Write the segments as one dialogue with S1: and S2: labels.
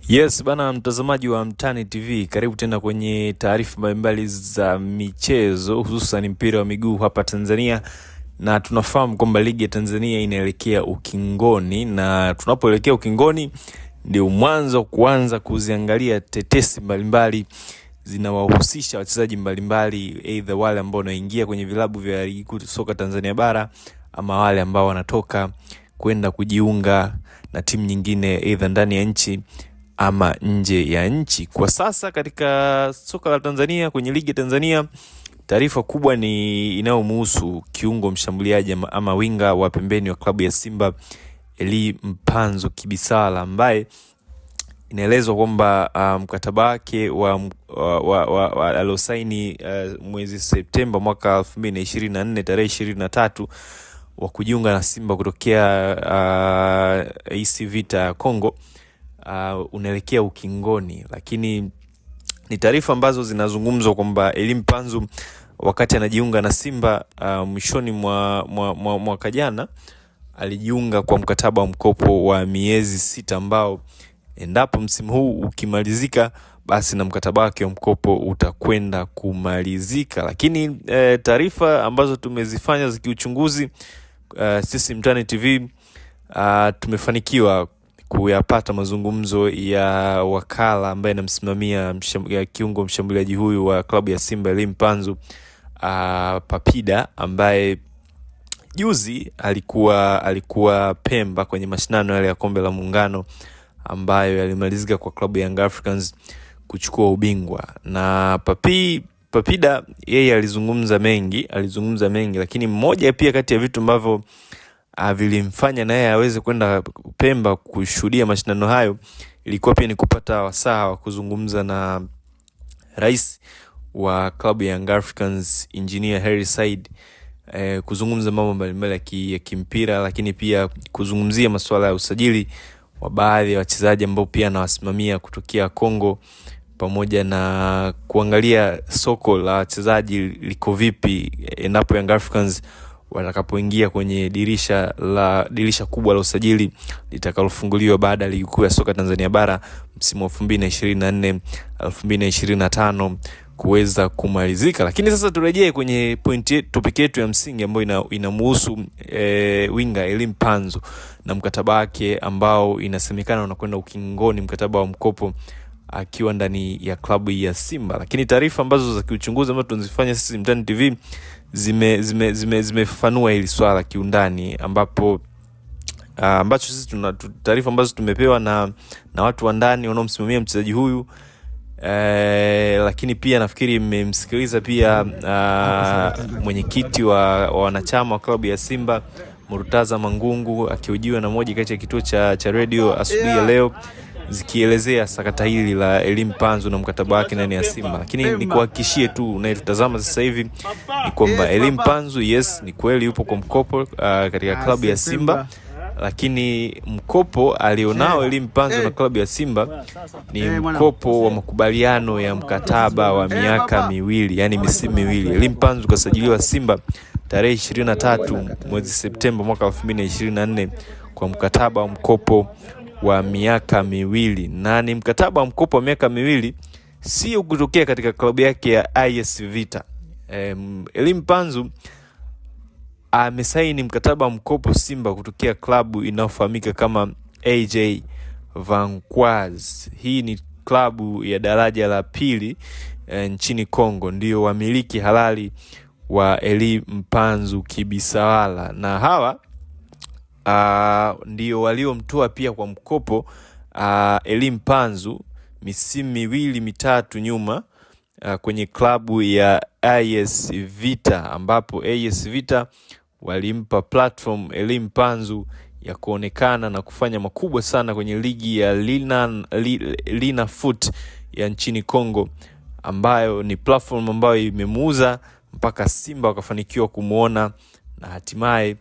S1: Yes bana, mtazamaji wa Mtani TV, karibu tena kwenye taarifa mbalimbali za michezo, hususan mpira wa miguu hapa Tanzania. Na tunafahamu kwamba ligi ya Tanzania inaelekea ukingoni, na tunapoelekea ukingoni ndio mwanzo kuanza kuziangalia tetesi mbalimbali zinawahusisha wachezaji mbalimbali, either wale ambao wanaingia kwenye vilabu vya ligi kuu soka Tanzania bara ama wale ambao wanatoka kwenda kujiunga na timu nyingine either ndani ya nchi ama nje ya nchi. Kwa sasa katika soka la Tanzania, kwenye ligi ya Tanzania, taarifa kubwa ni inayomhusu kiungo mshambuliaji ama winga wa pembeni wa klabu ya Simba, Elie Mpanzu Kibisawala, ambaye inaelezwa kwamba mkataba wake wa alosaini mwezi Septemba mwaka 2024 tarehe 23 wa kujiunga na Simba kutokea AC Vita ya Kongo unaelekea ukingoni. Lakini ni taarifa ambazo zinazungumzwa kwamba Elie Mpanzu wakati anajiunga na Simba mwishoni mwa mwaka jana alijiunga kwa mkataba wa mkopo wa miezi 6 ambao endapo msimu huu ukimalizika basi na mkataba wake wa mkopo utakwenda kumalizika. Lakini taarifa ambazo tumezifanya za kiuchunguzi, sisi Mtani TV tumefanikiwa kuyapata mazungumzo ya wakala ambaye anamsimamia kiungo mshambuliaji huyu wa klabu ya Simba Elie Mpanzu, Papida, ambaye juzi alikuwa Pemba kwenye mashindano yale ya Kombe la Muungano ambayo yalimalizika kwa klabu ya Young Africans kuchukua ubingwa. Na Papida yeye alizungumza mengi, lakini mmoja pia kati ya vitu ambavyo vilimfanya na yeye aweze kwenda Pemba kushuhudia mashindano hayo ilikuwa pia ni kupata wasaa wa kuzungumza na rais wa klabu ya Young Africans, Engineer Hersi Said, kuzungumza mambo mbalimbali ya kimpira, lakini pia kuzungumzia masuala ya usajili wa baadhi ya wachezaji ambao pia anawasimamia kutokea Kongo, pamoja na kuangalia soko la wachezaji liko vipi endapo Young Africans watakapoingia kwenye dirisha kubwa la usajili litakalofunguliwa baada ya ligi kuu ya soka Tanzania bara msimu wa 2024-2025 kuweza kumalizika. Lakini sasa turejee kwenye topic yetu ya msingi ambayo inamhusu winga Elie Mpanzu na mkataba wake ambao inasemekana unakwenda ukingoni, mkataba wa mkopo akiwa ndani ya klabu ya Simba. Lakini taarifa ambazo za kiuchunguzi ambazo tunazifanya sisi Mtani TV zimefafanua hili swala kiundani, ambacho sisi tuna taarifa ambazo tumepewa na watu wa ndani wanaomsimamia mchezaji huyu. Lakini pia nafikiri mmemsikiliza pia mwenyekiti wa wanachama wa klabu ya Simba, Murtaza Mangungu, akihojiwa na moja kati ya kituo cha radio asubuhi ya leo, zikielezea sakata hili la Elie Mpanzu na mkataba wake ndani ya Simba. Lakini nikuhakikishie tu unayetazama sasa hivi ni kwamba Elie Mpanzu, yes, ni kweli yupo kwa mkopo katika klabu ya Simba, lakini mkopo alionao Elie Mpanzu na klabu ya Simba ni mkopo wa makubaliano ya mkataba wa miaka miwili, yani misimu miwili. Elie Mpanzu kasajiliwa Simba tarehe 23 mwezi Septemba mwaka 2024 kwa mkataba wa mkopo wa miaka miwili, na ni mkataba wa mkopo wa miaka miwili, sio kutokea katika klabu yake ya IS Vita. Elie Mpanzu amesaini mkataba wa mkopo Simba kutokea klabu inayofahamika kama AJ Vanquaz. Hii ni klabu ya daraja la pili nchini Kongo, ndio wamiliki halali wa Elie Mpanzu Kibisawala, na hawa ndio waliomtoa pia kwa mkopo Elie Mpanzu misimu miwili mitatu nyuma kwenye klabu ya AS Vita, ambapo AS Vita walimpa platform Elie Mpanzu ya kuonekana na kufanya makubwa sana kwenye ligi ya Lina Foot ya nchini Kongo, ambayo ni platform ambayo imemuuza mpaka Simba wakafanikiwa kumuona na hatimaye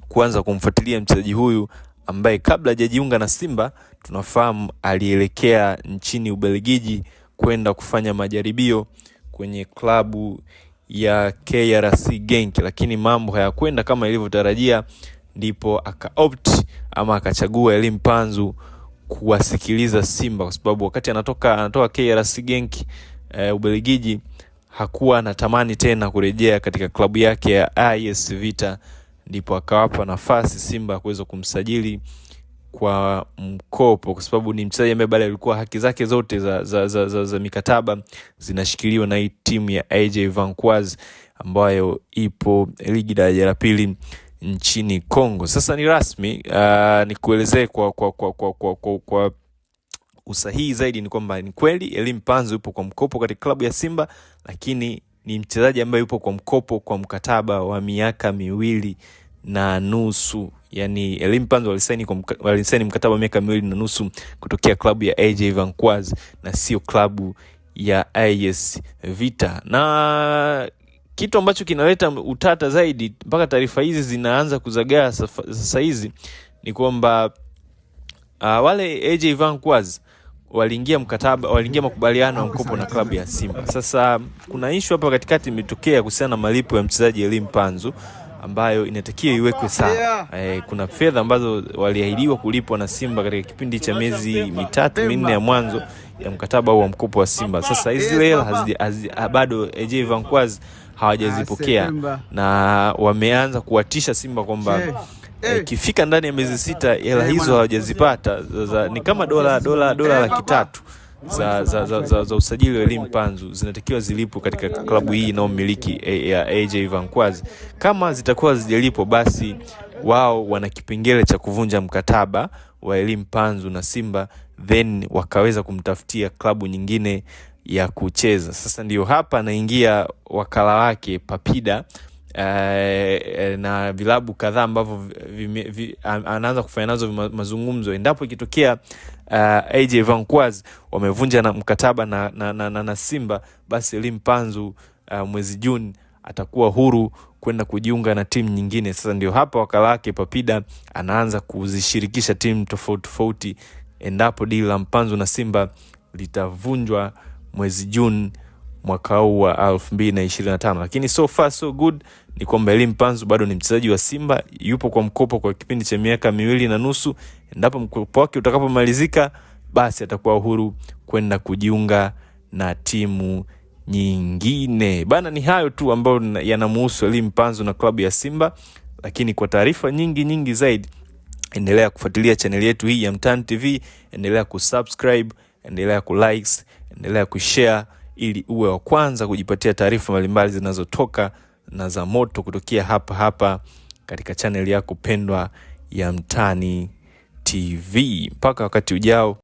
S1: kuanza kumfuatilia mchezaji huyu ambaye kabla hajajiunga na Simba tunafahamu alielekea nchini Ubelgiji kwenda kufanya majaribio kwenye klabu ya KRC Genk, lakini mambo hayakwenda kama ilivyotarajia, ndipo akaopt ama akachagua Elie Mpanzu kuwasikiliza Simba, kwa sababu wakati anatoka KRC Genk Ubelgiji hakuwa anatamani tena kurejea katika klabu yake ya AS Vita, ndipo akawapa nafasi Simba kuweza kumsajili kwa mkopo, kwa sababu ni mchezaji ambaye bado alikuwa haki zake zote za mikataba zinashikiliwa na hii timu ya AJ Vanquoise ambayo ipo ligi daraja la pili nchini Kongo. Sasa ni rasmi, nikuelezee kwa usahihi zaidi ni kwamba ni kweli Elie Mpanzu yupo kwa mkopo katika klabu ya Simba, lakini ni mchezaji ambaye yupo kwa mkopo kwa mkataba wa miaka 2.5. Yani Elie Mpanzu walisaini mkataba wa miaka 2.5 kutokea klabu ya AJ Vanquoise na sio klabu ya AS Vita. Na kitu ambacho kinaleta utata zaidi mpaka taarifa hizi zinaanza kuzagaa sasa hizi ni kwamba wale AJ Vanquoise waliingia makubaliano ya mkopo na klabu ya Simba. Sasa kuna issue hapa katikati imetokea kuhusiana na malipo ya mchezaji Elie Mpanzu ambayo inatakiwa iwekwe sawa. Kuna fedha ambazo waliahidiwa kulipwa na Simba katika kipindi cha miezi 3-4 ya mwanzo ya mkataba wa mkopo wa Simba. Sasa hizi hela bado AJ Vanquoise hawajazipokea na wameanza kuwatisha Simba kwamba ikifika ndani ya miezi 6 hela hizo hawajazipata, ni kama dola 300 za usajili wa Elie Mpanzu zinatakiwa zilipo katika klabu hii inayomiliki ya AJ Vanquoise. Kama zitakuwa zijalipo, basi wao wana kipengele cha kuvunja mkataba wa Elie Mpanzu na Simba, then wakaweza kumtafutia klabu nyingine ya kucheza. Sasa ndio hapa anaingia wakala wake Papida na vilabu kadhaa ambavyo anaanza kufanya nazo mazungumzo. Endapo ikitokea AJ Vanquoise wamevunja na mkataba na Simba, basi Elie Mpanzu mwezi Juni atakuwa huru kwenda kujiunga na timu nyingine. Sasa ndio hapa wakala wake Papida anaanza kuzishirikisha timu tofauti endapo deal la Mpanzu na Simba litavunjwa mwezi Juni mwaka huu wa 2025. Lakini so far so good ni kwamba Elie Mpanzu bado ni mchezaji wa Simba, yupo kwa mkopo kwa kipindi cha miaka 2.5. Endapo mkopo wake utakapomalizika, basi atakuwa huru kwenda kujiunga na timu nyingine. Bana, ni hayo tu ambayo yanamhusu Elie Mpanzu na klabu ya Simba, lakini kwa taarifa nyingi zaidi endelea kufuatilia channel yetu hii ya Mtaani TV, endelea kusubscribe, endelea kulikes, endelea kushare ili uwe wa kwanza kujipatia taarifa mbalimbali zinazotoka na za moto kutokea hapa katika channel yako pendwa ya Mtaani TV. Mpaka wakati ujao.